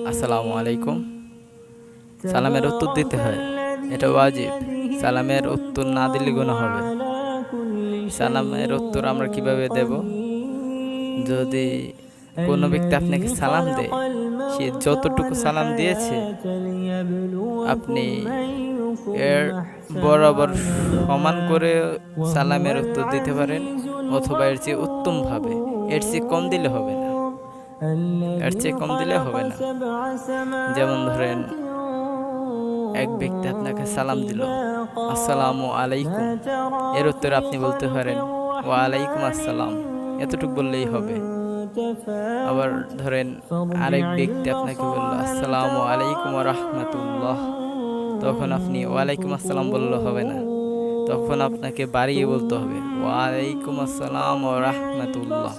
আসসালামু আলাইকুম। সালামের উত্তর দিতে হয়, এটা ওয়াজিব। সালামের উত্তর না দিলে গুনাহ হবে। সালামের উত্তর আমরা কিভাবে দেব? যদি কোনো ব্যক্তি আপনাকে সালাম দেয়, সে যতটুকু সালাম দিয়েছে আপনি এর বরাবর সমান করে সালামের উত্তর দিতে পারেন, অথবা এর চেয়ে উত্তমভাবে, এর চেয়ে কম দিলে হবে না। এর চেয়ে কম দিলে হবে না। যেমন ধরেন, এক ব্যক্তি আপনাকে সালাম দিল, আসসালামু আলাইকুম, এর উত্তরে আপনি বলতে পারেন ওয়া আলাইকুম আসসালাম, এতটুকু বললেই হবে। আবার ধরেন, আরেক ব্যক্তি আপনাকে বলল আসসালামু আলাইকুম ওয়া রাহমাতুল্লাহ, তখন আপনি ওয়ালাইকুম আসসালাম বললে হবে না, তখন আপনাকে বাড়িয়ে বলতে হবে ওয়ালাইকুম আসসালাম ওয়া রাহমাতুল্লাহ।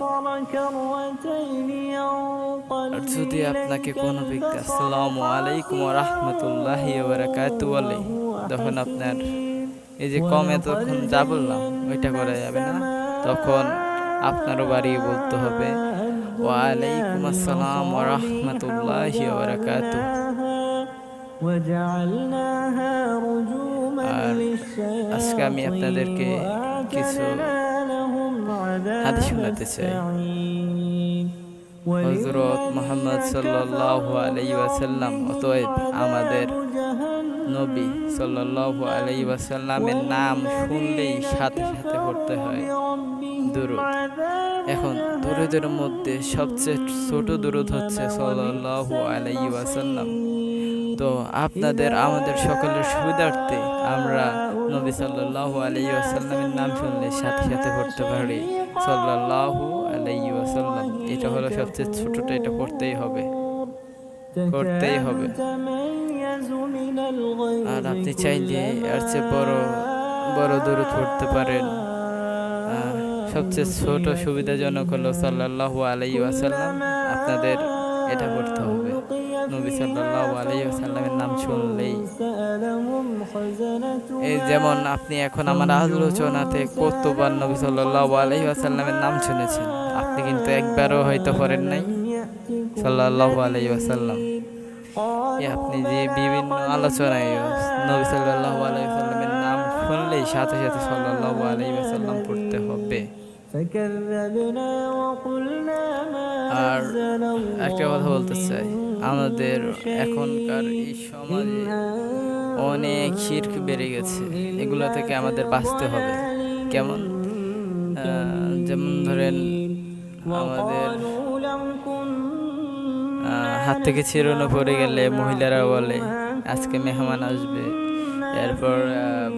আর যদি আপনাকে কোনো ব্যক্তি আসসালামু আলাইকুম ওয়া রাহমাতুল্লাহি ওয়া বারাকাতুহু বলে, তখন আপনার এই যে কম এতক্ষণ যা বললাম ওইটা করা যাবে না, তখন আপনারও বাড়িয়ে বলতে হবে ওয়ালাইকুম আসসালাম ওয়া রাহমাতুল্লাহি ওয়া বারাকাতুহু। আর আজকে আমি আপনাদেরকে কিছু হাদিস শোনাতে চাই। হযরত মুহাম্মদ সাল্লাল্লাহু আলাইহি ওয়াসাল্লাম, অতএব আমাদের নবী সাল্লাল্লাহু আলাইহি ওয়াসাল্লামের নাম শুনলেই সাথে সাথে পড়তে হয় দুরূদ। এখন দুরূদের মধ্যে সবচেয়ে ছোট দুরূদ হচ্ছে সাল্লাল্লাহু আলাইহি ওয়াসাল্লাম। তো আপনাদের আমাদের সকলের সুবিধার্থে আমরা নবী সাল্লাল্লাহু আলাইহি ওয়াসাল্লামের নাম শুনলে সাথে সাথে পড়তে পারি সাল্লাল্লাহু আলাইহি ওয়াসাল্লাম। এটা হলো সবচেয়ে ছোটটা, এটা পড়তেই হবে, করতেই হবে। আর আপনি চাইলে এর চেয়ে বড় বড় দুরূদ পড়তে পারেন। সবচেয়ে ছোট সুবিধাজনক হলো সাল্লাল্লাহু আলাইহি ওয়াসাল্লাম। আপনাদের এটা পড়তে হবে নবী সাল্লাল্লাহু আলাইহি ওয়াসাল্লামের নাম শুনলেই। এই যেমন আপনি এখন আমার আলোচনাতে কতবার নবী সাল্লাল্লাহু আলাইহি ওয়াসাল্লামের নাম শুনেছেন, আপনি কিন্তু একবারও হয়তো পড়েন নাই সাল্লাল্লাহু আলাইহি ওয়াসাল্লাম। আপনি যে বিভিন্ন আলোচনায় নবী সাল্লাল্লাহু আলাইহি ওয়াসাল্লামের নাম শুনলেই সাথে সাথে সাল্লাল্লাহু আলাইহি ওয়াসাল্লাম পড়তে হবে। আর একটা কথা বলতে চাই, আমাদের এখনকার এই সমাজে অনেক শিরক বেড়ে গেছে, এগুলো থেকে আমাদের বাঁচতে হবে। কেমন? যেমন ধরেন, আমাদের হাত থেকে চিরুনি পড়ে গেলে মহিলারা বলে আজকে মেহমান আসবে। এরপর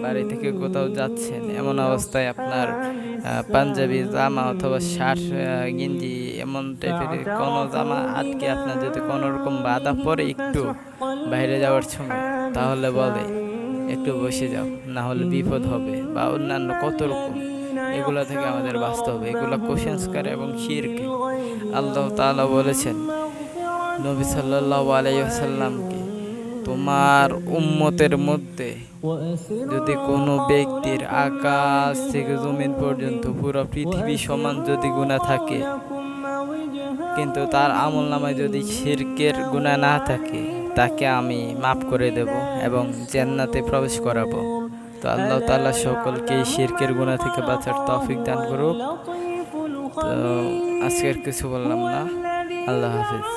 বাড়ি থেকে কোথাও যাচ্ছেন, এমন অবস্থায় আপনার পাঞ্জাবি জামা অথবা শার্ট গেঞ্জি এমন টাইপের কোনো জামা আটকে আপনার যদি কোনো রকম বাধা পড়ে একটু বাইরে যাওয়ার সময়, তাহলে বলে একটু বসে যাও, না হলে বিপদ হবে, বা অন্যান্য কত রকম। এগুলো থেকে আমাদের বাঁচতে হবে। এগুলো কুসংস্কার এবং শিরক। আল্লাহ তাআলা বলেছেন নবী সাল্লাল্লাহু আলাইহি ওয়াসাল্লামকে, তোমার উম্মতের মধ্যে যদি কোনো ব্যক্তির আকাশ থেকে জমিন পর্যন্ত পুরো পৃথিবী সমান যদি গুনাহ থাকে, কিন্তু তার আমলনামায় যদি শিরকের গুনাহ না থাকে, তাকে আমি মাফ করে দেব এবং জান্নাতে প্রবেশ করাবো। তো আল্লাহ তাআলা সকলকে শিরকের গুনাহ থেকে বাঁচার তৌফিক দান করুক। তো আজকের কিছু বললাম না। আল্লাহ হাফেজ।